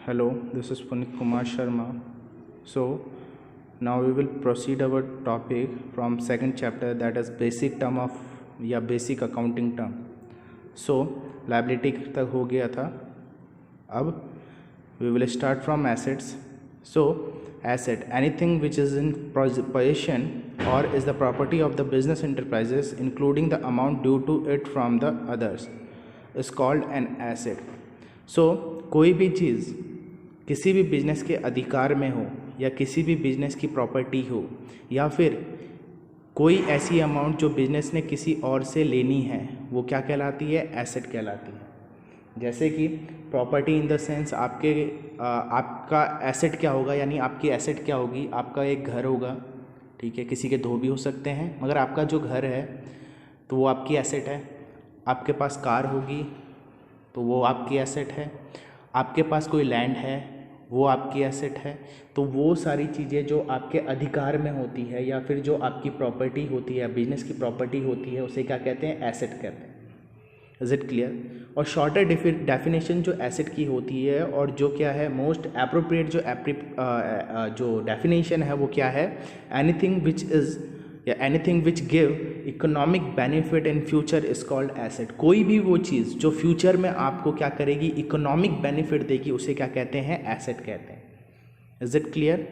Hello, this is Puneet Kumar Sharma. So, now we will proceed our topic from second chapter, that is basic term of या basic accounting term. So, liability तक हो गया था. अब we will start from assets. So, asset, anything which is in possession or is the property of the business enterprises, including the amount due to it from the others, is called an asset. So, कोई भी चीज़ किसी भी business के अधिकार में हो या किसी भी बिजनेस की प्रॉपर्टी हो या फिर कोई ऐसी अमाउंट जो बिजनेस ने किसी और से लेनी है, वो क्या कहलाती है? एसेट कहलाती है. जैसे कि प्रॉपर्टी इन द सेंस आपका एसेट क्या होगा, यानी आपकी एसेट क्या होगी? आपका एक घर होगा, ठीक है, किसी के दो भी हो सकते हैं, मगर आपका जो घर है तो वो आपकी एसेट है. आपके पास कार होगी तो वो आपकी एसेट है. आपके पास कोई लैंड है वो आपकी एसेट है. तो वो सारी चीज़ें जो आपके अधिकार में होती है या फिर जो आपकी प्रॉपर्टी होती है, बिजनेस की प्रॉपर्टी होती है, उसे क्या कहते हैं? एसेट कहते हैं. Is it clear? और शॉर्टर डेफिनेशन जो एसेट की होती है और जो क्या है मोस्ट अप्रोप्रिएट जो डेफिनेशन है वो क्या है? एनीथिंग विच इज़ या anything which give economic benefit in future is called asset. कोई भी वो चीज़ जो फ्यूचर में आपको क्या करेगी? इकोनॉमिक बेनिफिट देगी, उसे क्या कहते हैं? एसेट कहते हैं. Is it clear?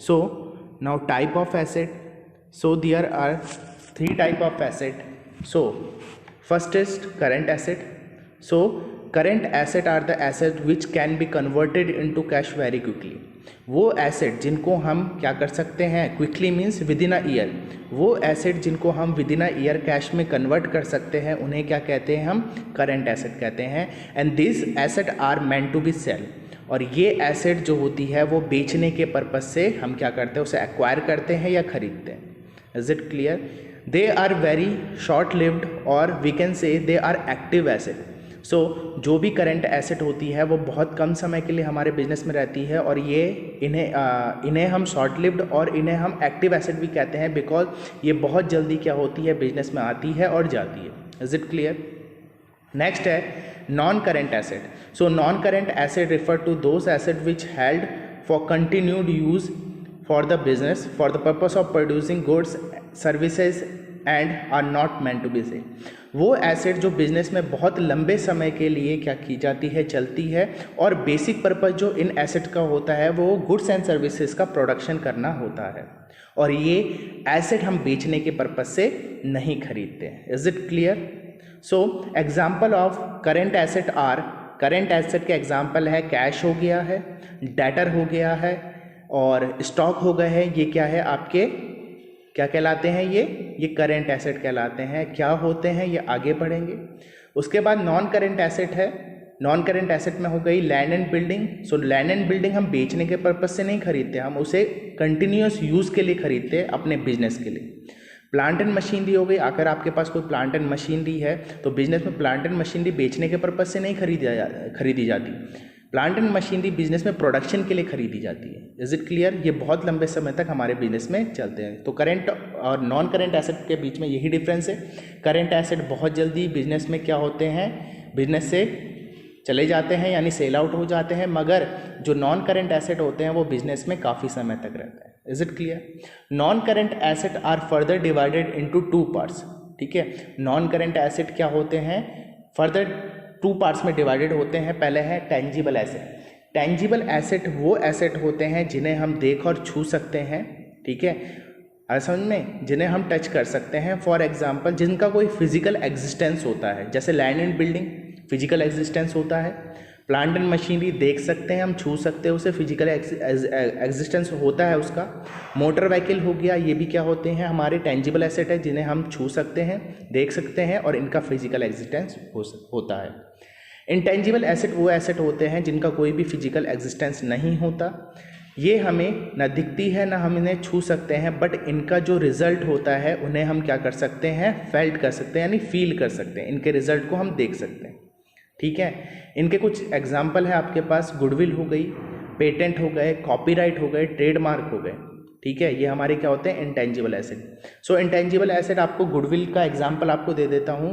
So now type of asset. So there are 3 type of asset. So first is current asset. So current asset are the asset which can be converted into cash very quickly. वो asset जिनको हम क्या कर सकते हैं? Quickly means within a year. वो asset जिनको हम within a year cash में कन्वर्ट कर सकते हैं, उन्हें क्या कहते हैं? हम करेंट एसेट कहते हैं. And this asset are meant to be sell. और ये एसेट जो होती है वो बेचने के पर्पज से हम क्या करते हैं? उसे एक्वायर करते हैं या खरीदते हैं. Is it clear? They are very short lived और we can say they are active asset. So जो भी करंट एसेट होती है वो बहुत कम समय के लिए हमारे बिजनेस में रहती है और ये इन्हें हम शॉर्ट लिव्ड और इन्हें हम एक्टिव एसेट भी कहते हैं, बिकॉज ये बहुत जल्दी क्या होती है? बिजनेस में आती है और जाती है. Is it clear? नेक्स्ट है non current asset. So non current asset refer to those asset which held for continued use for the business for the purpose of producing goods services and are not meant to be sell. वो asset जो business में बहुत लंबे समय के लिए क्या की जाती है? चलती है. और बेसिक पर्पस जो इन एसेट का होता है वो गुड्स एंड सर्विसेज का प्रोडक्शन करना होता है. और ये एसेट हम बेचने के पर्पस से नहीं खरीदते हैं. Is it clear? So example of current asset are, current asset के एग्जाम्पल है कैश हो गया है, डेटर हो गया है और स्टॉक हो गए हैं. ये क्या है? आपके क्या कहलाते हैं? ये करेंट एसेट कहलाते हैं. क्या होते हैं ये आगे पढ़ेंगे. उसके बाद नॉन करेंट एसेट है. नॉन करेंट एसेट में हो गई land and building. So land and building हम बेचने के पर्पज से नहीं खरीदते, हम उसे कंटिन्यूअस यूज़ के लिए खरीदते हैं, अपने बिजनेस के लिए. प्लांट एंड मशीनरी हो गई. अगर आपके पास कोई प्लांट एंड मशीनरी है तो बिजनेस में प्लांट एंड मशीनरी बेचने के पर्पज से नहीं खरीदी जाती. प्लांट एंड मशीनरी बिजनेस में प्रोडक्शन के लिए खरीदी जाती है. Is it clear? ये बहुत लंबे समय तक हमारे बिजनेस में चलते हैं. तो करेंट और नॉन करेंट एसेट के बीच में यही डिफरेंस है. करेंट एसेट बहुत जल्दी बिजनेस में क्या होते हैं? बिजनेस से चले जाते हैं यानी सेल आउट हो जाते हैं, मगर जो नॉन करेंट एसेट होते हैं वो बिजनेस में काफ़ी समय तक रहते हैं. Is it clear? Non current asset are further divided into 2 parts. ठीक है, नॉन करेंट एसेट क्या होते हैं? फर्दर 2 पार्ट्स में डिवाइडेड होते हैं. पहले है टेंजिबल एसेट. टेंजिबल एसेट वो एसेट होते हैं जिन्हें हम देख और छू सकते हैं. ठीक है, समझ में? जिन्हें हम टच कर सकते हैं. फॉर एग्जांपल जिनका कोई फिजिकल एग्जिस्टेंस होता है, जैसे land and building physical existence होता है. प्लांट एंड मशीनरी देख सकते हैं, हम छू सकते हैं उसे, फिजिकल एग्जिस्टेंस होता है उसका. मोटर व्हीकल हो गया, ये भी क्या होते हैं? हमारे टेंजिबल एसेट है जिन्हें हम छू सकते हैं, देख सकते हैं और इनका फिजिकल एग्जिस्टेंस होता है. इंटेंजिबल एसेट वो एसेट होते हैं जिनका कोई भी फिजिकल एग्जिस्टेंस नहीं होता. ये हमें न दिखती है ना हम इन्हें छू सकते हैं, बट इनका जो रिजल्ट होता है उन्हें हम क्या कर सकते हैं? फेल्ट कर सकते हैं, यानी फील कर सकते हैं. इनके रिजल्ट को हम देख सकते हैं. ठीक है, इनके कुछ एग्जाम्पल है आपके पास. गुडविल हो गई, पेटेंट हो गए, कॉपीराइट हो गए, ट्रेडमार्क हो गए. ठीक है, ये हमारे क्या होते हैं? Intangible asset. So intangible asset आपको गुडविल का एग्जाम्पल आपको दे देता हूँ.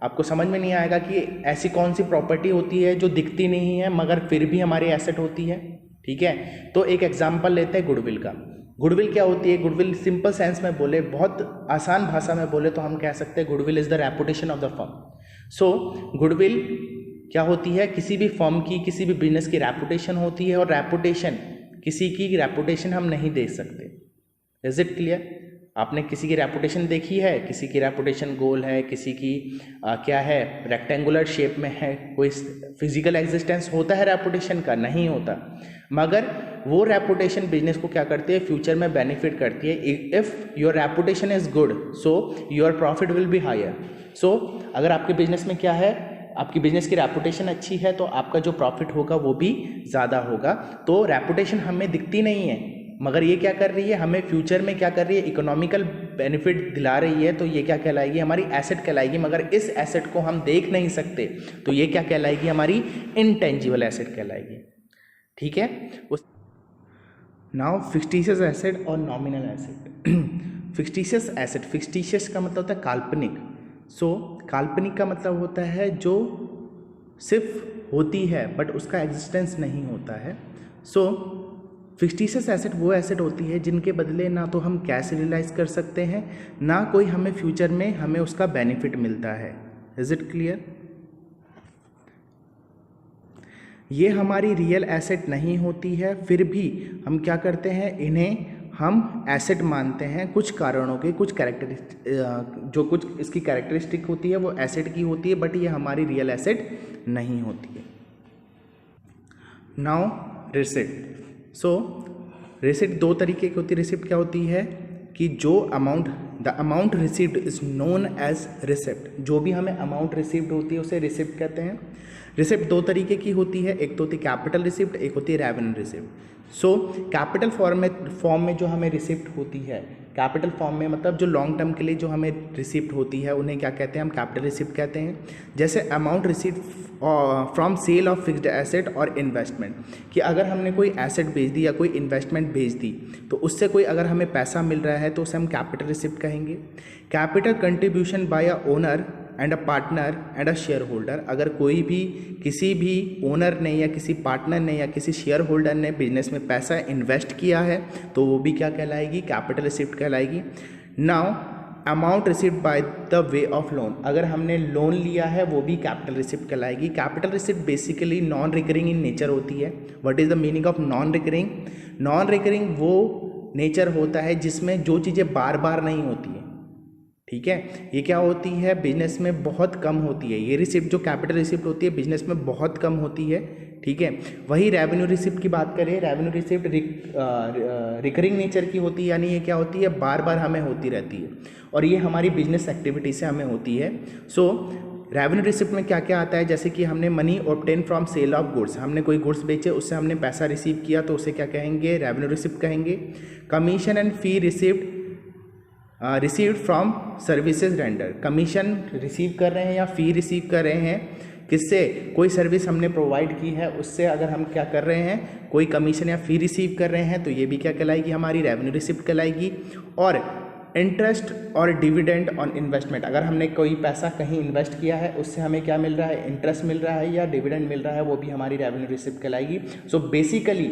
आपको समझ में नहीं आएगा कि ऐसी कौन सी प्रॉपर्टी होती है जो दिखती नहीं है मगर फिर भी हमारी एसेट होती है। ठीक है, तो एक एग्जांपल लेते हैं गुडविल का। गुडविल क्या होती है? गुडविल सिंपल सेंस में बोले, बहुत आसान भाषा में बोले तो हम कह सकते हैं goodwill is the reputation of the firm. So goodwill क्या होती है? किसी भी फर्म की, किसी भी बिजनेस की रेपुटेशन होती है, और रेपुटेशन, किसी की रेपुटेशन हम नहीं देख सकते। Is it clear? आपने किसी की रेपुटेशन देखी है? किसी की रेपुटेशन गोल है, किसी की क्या है, रेक्टेंगुलर शेप में है। कोई फिजिकल एग्जिस्टेंस होता है रेपुटेशन का? नहीं होता। मगर वो रेपुटेशन बिजनेस को क्या करती है? फ्यूचर में बेनिफिट करती है। If your reputation is good, so your profit will be higher. So अगर आपके बिजनेस में क्या है, आपकी बिजनेस की रेपुटेशन अच्छी है, तो आपका जो प्रॉफिट होगा वो भी ज़्यादा होगा। तो रेपुटेशन हमें दिखती नहीं है, मगर ये क्या कर रही है? हमें फ्यूचर में क्या कर रही है? इकोनॉमिकल बेनिफिट दिला रही है। तो ये क्या कहलाएगी? हमारी एसेट कहलाएगी। मगर इस एसेट को हम देख नहीं सकते, तो ये क्या कहलाएगी? हमारी इनटेंजिबल एसेट कहलाएगी। ठीक है। नाउ फिक्टिशियस एसेट और nominal asset. Fictitious asset, fictitious का मतलब होता है काल्पनिक। सो काल्पनिक का मतलब होता है जो सिर्फ होती है बट उसका एग्जिस्टेंस नहीं होता है। सो फिक्टिशियस एसेट वो एसेट होती है जिनके बदले ना तो हम कैश रियलाइज कर सकते हैं, ना कोई हमें फ्यूचर में हमें उसका बेनिफिट मिलता है। Is it clear? ये हमारी रियल एसेट नहीं होती है, फिर भी हम क्या करते हैं? इन्हें हम एसेट मानते हैं कुछ कारणों के, कुछ कैरेक्टरिस्टिक, जो कुछ इसकी कैरेक्टरिस्टिक होती है वो एसेट की होती है, बट ये हमारी रियल एसेट नहीं होती है। Now receipt. सो रिसिप्ट दो तरीके की होती है। रिसिप्ट क्या होती है कि जो amount, the amount received is known as receipt. जो भी हमें अमाउंट रिसीव्ड होती है उसे रिसिप्ट कहते हैं। रिसिप्ट दो तरीके की होती है, एक तो होती है कैपिटल रिसिप्ट, एक होती है revenue receipt. So capital form में जो हमें रिसिप्ट होती है, कैपिटल फॉर्म में मतलब जो लॉन्ग टर्म के लिए जो हमें रिसिप्ट होती है उन्हें क्या कहते हैं? हम कैपिटल रिसिप्ट कहते हैं। जैसे amount received from sale of fixed asset और इन्वेस्टमेंट, कि अगर हमने कोई एसेट बेच दी या कोई इन्वेस्टमेंट बेच दी तो उससे कोई अगर हमें पैसा मिल रहा है तो उसे हम कैपिटल रिसिप्ट कहेंगे। Capital contribution by a owner and a partner and a share holder, अगर कोई भी, किसी भी ओनर ने या किसी पार्टनर ने या किसी शेयर होल्डर ने बिजनेस में पैसा इन्वेस्ट किया है तो वो भी क्या कहलाएगी? कैपिटल रिसिप्ट कहलाएगी। Now amount receipt by the way of loan, अगर हमने लोन लिया है वो भी कैपिटल रिसिप्ट कहलाएगी। Capital receipt basically non recurring in nature होती है। What is the meaning of non recurring? Non recurring वो नेचर होता है जिसमें जो चीज़ें बार बार नहीं होती है। ठीक है, ये क्या होती है? बिजनेस में बहुत कम होती है। ये रिसिप्ट जो कैपिटल रिसिप्ट होती है बिजनेस में बहुत कम होती है। ठीक है, वही रेवेन्यू रिसिप्ट की बात करें, रेवेन्यू रिसिप्ट रिकरिंग नेचर की होती है, यानी ये क्या होती है? बार बार हमें होती रहती है और ये हमारी बिजनेस एक्टिविटी से हमें होती है। सो रेवेन्यू रिसिप्ट में क्या क्या आता है? जैसे कि हमने money obtain from sale of goods, हमने कोई गुड्स बेचे, उससे हमने पैसा रिसीव किया तो उसे क्या कहेंगे? रेवेन्यू रिसिप्ट कहेंगे। Commission and fee receipt received from services render, commission receive कर रहे हैं या फी रिसीव कर रहे हैं, किससे? कोई सर्विस हमने प्रोवाइड की है उससे अगर हम क्या कर रहे हैं? कोई कमीशन या फी रिसीव कर रहे हैं तो ये भी क्या कहलाएगी? हमारी रेवेन्यू रिसिप्ट कहलाएगी। और इंटरेस्ट और डिविडेंड ऑन इन्वेस्टमेंट, अगर हमने कोई पैसा कहीं इन्वेस्ट किया है उससे हमें क्या मिल रहा है? इंटरेस्ट मिल रहा है या डिविडेंड मिल रहा है, वो भी हमारी रेवेन्यू रिसिप्ट कहलाएगी। सो बेसिकली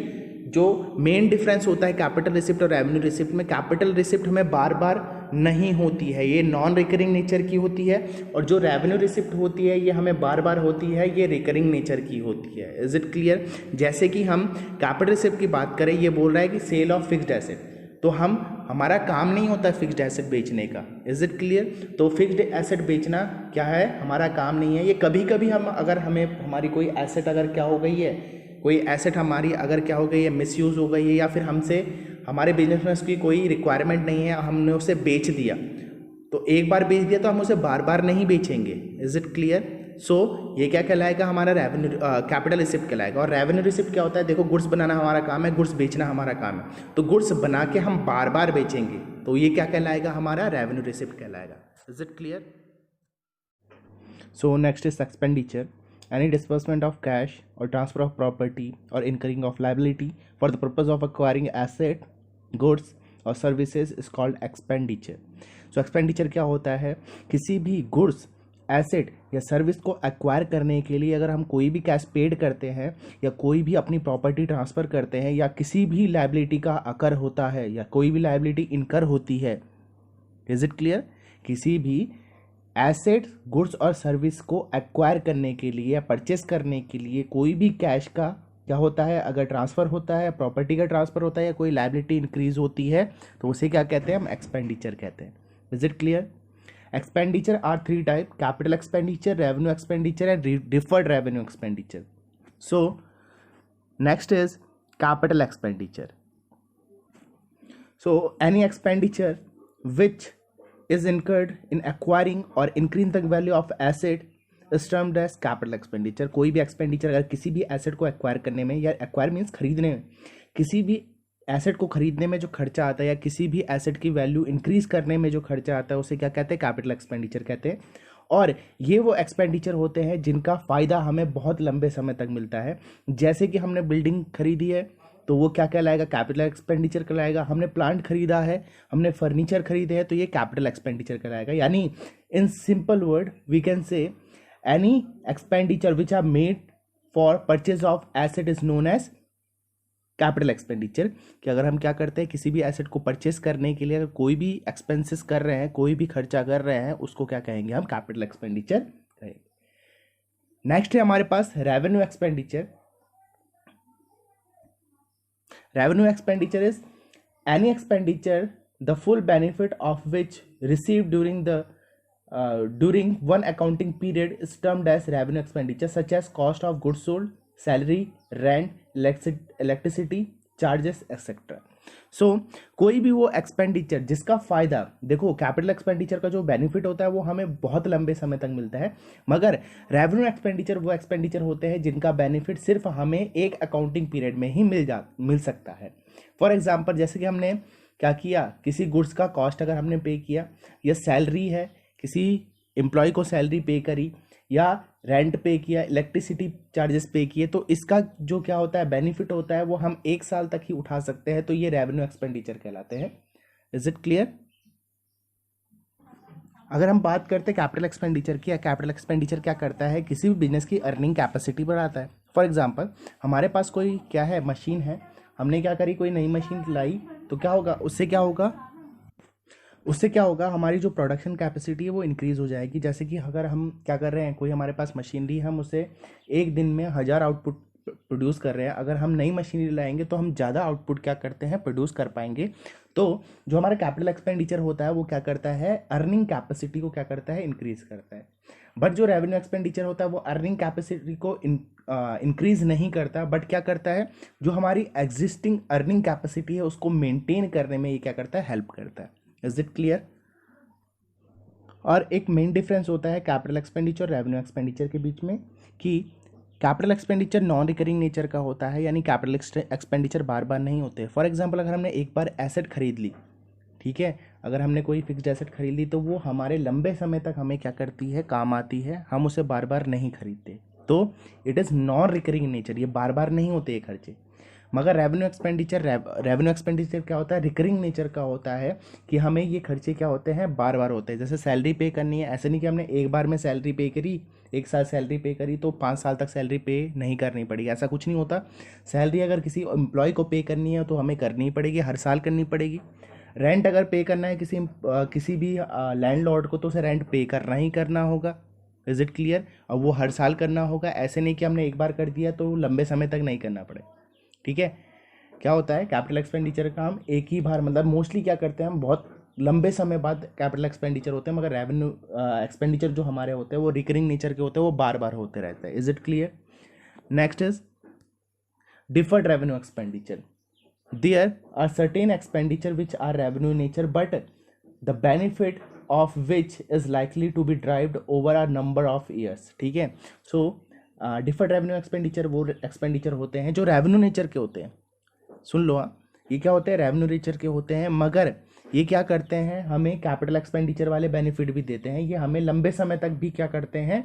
जो मेन डिफरेंस होता है कैपिटल रिसिप्ट और रेवेन्यू रिसिप्ट में, कैपिटल रिसिप्ट हमें बार बार नहीं होती है, ये नॉन रिकरिंग नेचर की होती है, और जो रेवेन्यू रिसिप्ट होती है ये हमें बार बार होती है, ये रिकरिंग नेचर की होती है। Is it clear? जैसे कि हम कैपिटल रिसिप्ट की बात करें, ये बोल रहा है कि सेल ऑफ फिक्स्ड एसेट, तो हमारा काम नहीं होता फिक्स्ड एसेट बेचने का। Is it clear? तो फिक्स्ड एसेट बेचना क्या है? हमारा काम नहीं है। ये कभी कभी हम, अगर हमें हमारी कोई एसेट अगर क्या हो गई है, कोई एसेट हमारी अगर क्या हो गई है? मिसयूज़ हो गई है, या फिर हमसे हमारे बिजनेस में उसकी कोई रिक्वायरमेंट नहीं है, हमने उसे बेच दिया, तो एक बार बेच दिया तो हम उसे बार बार नहीं बेचेंगे। Is it clear? सो ये क्या कहलाएगा? हमारा रेवेन्यू कैपिटल रिसिप्ट कहलाएगा। और रेवेन्यू रिसिप्ट क्या होता है? देखो, गुड्स बनाना हमारा काम है, गुड्स बेचना हमारा काम है, तो गुड्स बना के हम बार बार बेचेंगे तो ये क्या कहलाएगा? हमारा रेवेन्यू रिसिप्ट कहलाएगा। Is it clear? So next is expenditure. Any disbursement of cash or transfer of property or incurring of liability for the purpose of acquiring asset, goods or services is called expenditure. So expenditure क्या होता है? किसी भी goods asset या service को acquire करने के लिए अगर हम कोई भी कैश पेड करते हैं या कोई भी अपनी प्रॉपर्टी ट्रांसफ़र करते हैं या किसी भी लायबिलिटी का अकर होता है या कोई भी लायबिलिटी इनकर होती है, इज इट क्लियर, किसी भी एसेट गुड्स और सर्विस को एक्वायर करने के लिए या परचेस करने के लिए कोई भी कैश का क्या होता है, अगर ट्रांसफ़र होता है, प्रॉपर्टी का ट्रांसफ़र होता है या कोई लायबिलिटी इंक्रीज होती है तो उसे क्या कहते हैं, हम एक्सपेंडिचर कहते हैं। Is it clear? Expenditure are three type: capital expenditure, revenue expenditure and deferred revenue expenditure. So next is capital expenditure. So any expenditure which is incurred in acquiring or increasing the value of asset is termed as capital expenditure. कोई भी expenditure अगर किसी भी asset को acquire करने में या acquire means खरीदने में, किसी भी एसेट को खरीदने में जो खर्चा आता है या किसी भी एसेट की वैल्यू इंक्रीज करने में जो खर्चा आता है उसे क्या कहते हैं, कैपिटल एक्सपेंडिचर कहते हैं. और ये वो एक्सपेंडिचर होते हैं जिनका फ़ायदा हमें बहुत लंबे समय तक मिलता है. जैसे कि हमने बिल्डिंग खरीदी है तो वो क्या कहलाएगा, कैपिटल एक्सपेंडिचर कहलाएगा. हमने प्लांट खरीदा है, हमने फर्नीचर खरीदे हैं तो ये कैपिटल एक्सपेंडिचर कहलाएगा. यानी in simple word we can say any expenditure which are made for purchase of asset is known as capital expenditure. कि अगर हम क्या करते हैं, किसी भी एसेट को परचेस करने के लिए अगर कोई भी एक्सपेंसेस कर रहे हैं, कोई भी खर्चा कर रहे हैं, उसको क्या कहेंगे, हम कैपिटल एक्सपेंडिचर कहेंगे. नेक्स्ट है हमारे पास revenue expenditure. Revenue expenditure is any expenditure the full benefit of which received during one accounting period is termed as revenue expenditure, such as cost of goods sold, salary, rent, electricity charges etc. So कोई भी वो expenditure जिसका फ़ायदा, देखो capital expenditure का जो benefit होता है वो हमें बहुत लंबे समय तक मिलता है, मगर रेवेन्यू एक्सपेंडिचर वो एक्सपेंडिचर होते हैं जिनका बेनिफिट सिर्फ हमें एक अकाउंटिंग पीरियड में ही मिल सकता है. फॉर एग्जांपल जैसे कि हमने क्या किया, किसी गुड्स का कॉस्ट अगर हमने पे किया, या सैलरी है, किसी एम्प्लॉय को सैलरी पे करी, या रेंट पे किया, इलेक्ट्रिसिटी चार्जेस पे किए, तो इसका जो क्या होता है बेनिफिट होता है वो हम एक साल तक ही उठा सकते हैं, तो ये रेवेन्यू एक्सपेंडिचर कहलाते हैं. Is it clear? अगर हम बात करते हैं कैपिटल एक्सपेंडिचर की, कैपिटल एक्सपेंडिचर क्या करता है, किसी भी बिजनेस की अर्निंग कैपेसिटी बढ़ाता है. फॉर एग्जांपल हमारे पास कोई क्या है, मशीन है, हमने क्या करी, कोई नई मशीन लाई, तो क्या होगा, उससे क्या होगा हमारी जो प्रोडक्शन कैपेसिटी है वो इंक्रीज़ हो जाएगी. जैसे कि अगर हम क्या कर रहे हैं, कोई हमारे पास मशीनरी, हम उसे एक दिन में 1000 आउटपुट प्रोड्यूस कर रहे हैं, अगर हम नई मशीनरी लाएंगे तो हम ज़्यादा आउटपुट क्या करते हैं, प्रोड्यूस कर पाएंगे. तो जो हमारा कैपिटल एक्सपेंडिचर होता है वो क्या करता है, अर्निंग कैपेसिटी को क्या करता है, इंक्रीज़ करता है. बट जो रेवेन्यू एक्सपेंडिचर होता है वो अर्निंग कैपेसिटी को इंक्रीज़ नहीं करता, बट क्या करता है, जो हमारी एग्जिस्टिंग अर्निंग कैपेसिटी है उसको मेंटेन करने में ये क्या करता है, हेल्प करता है. Is it clear? और एक मेन डिफरेंस होता है कैपिटल एक्सपेंडिचर और रेवेन्यू एक्सपेंडिचर के बीच में, कि capital expenditure non recurring nature का होता है, यानी कैपिटल एक्सपेंडिचर बार बार नहीं होते. फॉर एग्जांपल अगर हमने एक बार एसेट खरीद ली, ठीक है, अगर हमने कोई फिक्स्ड एसेट खरीद ली तो वो हमारे लंबे समय तक हमें क्या करती है, काम आती है, हम उसे बार बार नहीं खरीदते, तो it is non recurring nature, ये बार बार नहीं होते ये खर्चे. मगर रेवेन्यू एक्सपेंडिचर क्या होता है, रिकरिंग नेचर का होता है, कि हमें ये खर्चे क्या होते हैं, बार बार होते हैं. जैसे सैलरी पे करनी है, ऐसे नहीं कि हमने एक बार में सैलरी पे करी, एक साल सैलरी पे करी तो 5 साल तक सैलरी पे नहीं करनी पड़ेगी, ऐसा कुछ नहीं होता. सैलरी अगर किसी एम्प्लॉय को पे करनी है तो हमें करनी पड़ेगी, हर साल करनी पड़ेगी. रेंट अगर पे करना है किसी भी लैंडलॉर्ड को तो उसे रेंट पे करना ही करना होगा. Is it clear? और वो हर साल करना होगा, ऐसे नहीं कि हमने एक बार कर दिया तो लंबे समय तक नहीं करना पड़े. ठीक है, क्या होता है कैपिटल एक्सपेंडिचर का हम एक ही बार, मतलब मोस्टली क्या करते हैं हम, बहुत लंबे समय बाद कैपिटल एक्सपेंडिचर होते हैं, मगर रेवेन्यू एक्सपेंडिचर जो हमारे होते हैं वो रिकरिंग नेचर के होते हैं, वो बार बार होते रहते हैं. Is it clear? Next is deferred revenue expenditure. There are certain expenditure which are revenue nature but the benefit of which is likely to be derived over a number of years. ठीक है, so deferred revenue expenditure वो expenditure होते हैं जो revenue nature के होते हैं. सुन लो, ये क्या होते हैं, रेवेन्यू नेचर के होते हैं, मगर ये क्या करते हैं, हमें कैपिटल एक्सपेंडिचर वाले बेनिफिट भी देते हैं. ये हमें लंबे समय तक भी क्या करते हैं,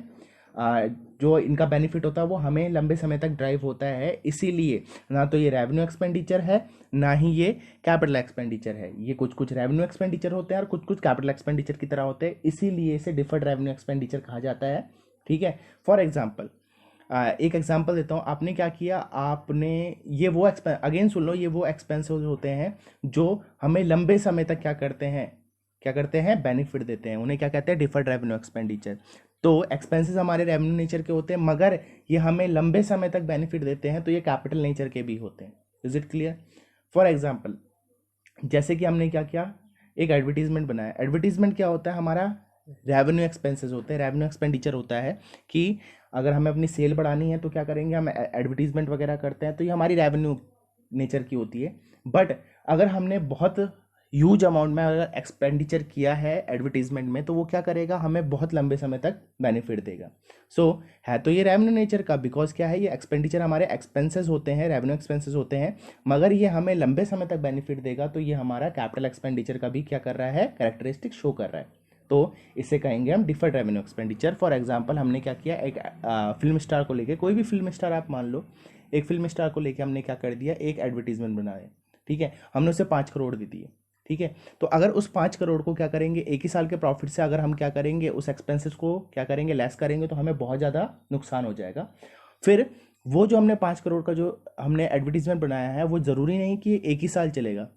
जो इनका बेनिफिट होता है वो हमें लंबे समय तक ड्राइव होता है, इसीलिए ना तो ये रेवेन्यू एक्सपेंडिचर है ना ही ये कैपिटल एक्सपेंडिचर है। ये कुछ कुछ रेवेन्यू एक्सपेंडिचर होते हैं और कुछ कुछ कैपिटल एक्सपेंडिचर की तरह होते हैं, इसीलिए इसे डिफर्ड रेवेन्यू एक्सपेंडिचर कहा जाता है। ठीक है, फॉर एग्जाम्पल एक एग्जांपल देता हूँ। आपने क्या किया, आपने ये वो अगेन सुन लो, ये वो एक्सपेंसेस होते हैं जो हमें लंबे समय तक क्या करते हैं बेनिफिट देते हैं, उन्हें क्या कहते हैं, डिफर्ड रेवेन्यू एक्सपेंडिचर। तो एक्सपेंसेस हमारे रेवेन्यू नेचर के होते हैं, मगर ये हमें लंबे समय तक बेनिफिट देते हैं, तो ये कैपिटल नेचर के भी होते हैं। Is it clear? For example, जैसे कि हमने क्या किया, एक एडवर्टीजमेंट बनाया। एडवर्टीजमेंट क्या होता है, हमारा रेवेन्यू एक्सपेंसेस होते हैं, रेवेन्यू एक्सपेंडिचर होता है कि अगर हमें अपनी सेल बढ़ानी है तो क्या करेंगे, हम एडवर्टीजमेंट वगैरह करते हैं, तो ये हमारी रेवेन्यू नेचर की होती है। बट अगर हमने बहुत ह्यूज अमाउंट में अगर एक्सपेंडिचर किया है एडवर्टीजमेंट में, तो वो क्या करेगा, हमें बहुत लंबे समय तक बेनिफिट देगा। सो है तो ये रेवेन्यू नेचर का, बिकॉज क्या है, ये एक्सपेंडिचर हमारे एक्सपेंसेस होते हैं, रेवेन्यू एक्सपेंसेस होते हैं, मगर ये हमें लंबे समय तक बेनिफिट देगा, तो ये हमारा कैपिटल एक्सपेंडिचर का भी क्या कर रहा है, कैरेक्टरिस्टिक शो कर रहा है। तो इसे कहेंगे हम deferred revenue expenditure. For example, हमने क्या किया, एक फिल्म स्टार को लेके, कोई भी फिल्म स्टार आप मान लो, एक फिल्म स्टार को लेके हमने क्या कर दिया, एक एडवर्टीजमेंट बनाया। ठीक है, हमने उसे 5 करोड़ दे दिए। ठीक है, तो अगर उस 5 करोड़ को क्या करेंगे, एक ही साल के प्रॉफिट से अगर हम क्या करेंगे, उस एक्सपेंसेस को क्या करेंगे, लेस करेंगे, तो हमें बहुत ज़्यादा नुकसान हो जाएगा। फिर वो जो हमने 5 करोड़ का जो हमने एडवर्टीजमेंट बनाया है, वो ज़रूरी नहीं कि एक ही साल चलेगा।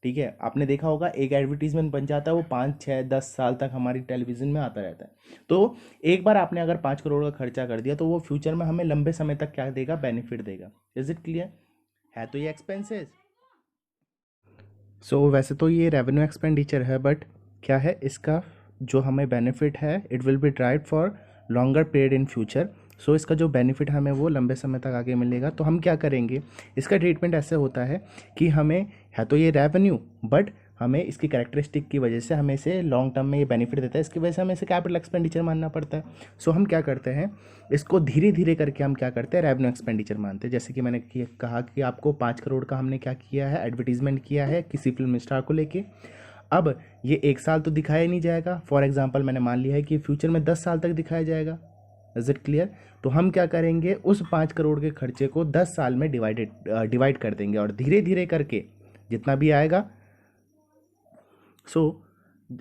ठीक है, आपने देखा होगा एक एडवर्टीजमेंट बन जाता है, वो 5, 6, 10 साल तक हमारी टेलीविज़न में आता रहता है। तो एक बार आपने अगर 5 करोड़ का खर्चा कर दिया, तो वो फ्यूचर में हमें लंबे समय तक क्या देगा, बेनिफिट देगा। Is it clear? है तो ये एक्सपेंसेस। सो वैसे तो ये रेवेन्यू एक्सपेंडिचर है, बट क्या है, इसका जो हमें बेनिफिट है, it will be drive for longer period in future. So इसका जो बेनिफिट हमें वो लंबे समय तक आगे मिलेगा। तो हम क्या करेंगे, इसका ट्रीटमेंट ऐसे होता है कि हमें है तो ये रेवेन्यू, बट हमें इसकी कैरेक्टरिस्टिक की वजह से हमें इसे लॉन्ग टर्म में ये बेनिफिट देता है, इसकी वजह से हमें इसे कैपिटल एक्सपेंडिचर मानना पड़ता है। सो हम क्या करते हैं, इसको धीरे धीरे करके हम क्या करते हैं, रेवेन्यू एक्सपेंडिचर मानते हैं। जैसे कि मैंने कहा कि आपको 5 करोड़ का हमने क्या किया है, एडवर्टीजमेंट किया है किसी फिल्म स्टार को लेके। अब ये एक साल तो दिखाया नहीं जाएगा, फॉर एग्जाम्पल मैंने मान लिया है कि फ्यूचर में 10 साल तक दिखाया जाएगा। Is it clear? तो हम क्या करेंगे, उस 5 करोड़ के खर्चे को 10 साल में डिवाइड कर देंगे, और धीरे धीरे करके जितना भी आएगा,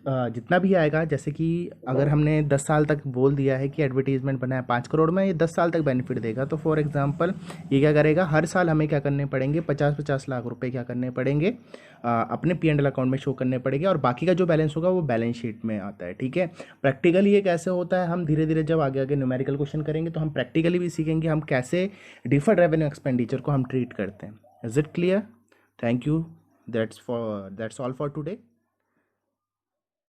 जितना भी आएगा, जैसे कि अगर हमने 10 साल तक बोल दिया है कि एडवर्टीजमेंट बना है 5 करोड़ में, ये 10 साल तक बेनिफिट देगा। तो फॉर एग्जांपल ये क्या करेगा, हर साल हमें क्या करने पड़ेंगे, 50-50 लाख रुपए क्या करने पड़ेंगे, अपने P&L अकाउंट में शो करने पड़ेंगे, और बाकी का जो बैलेंस होगा वो बैलेंस शीट में आता है। ठीक है, प्रैक्टिकली ये कैसे होता है, हम धीरे धीरे जब आगे आगे न्यूमेरिकल क्वेश्चन करेंगे तो हम प्रैक्टिकली भी सीखेंगे हम कैसे डिफर्ड रेवेन्यू एक्सपेंडिचर को हम ट्रीट करते हैं। Is it clear? Thank you, that's all for today.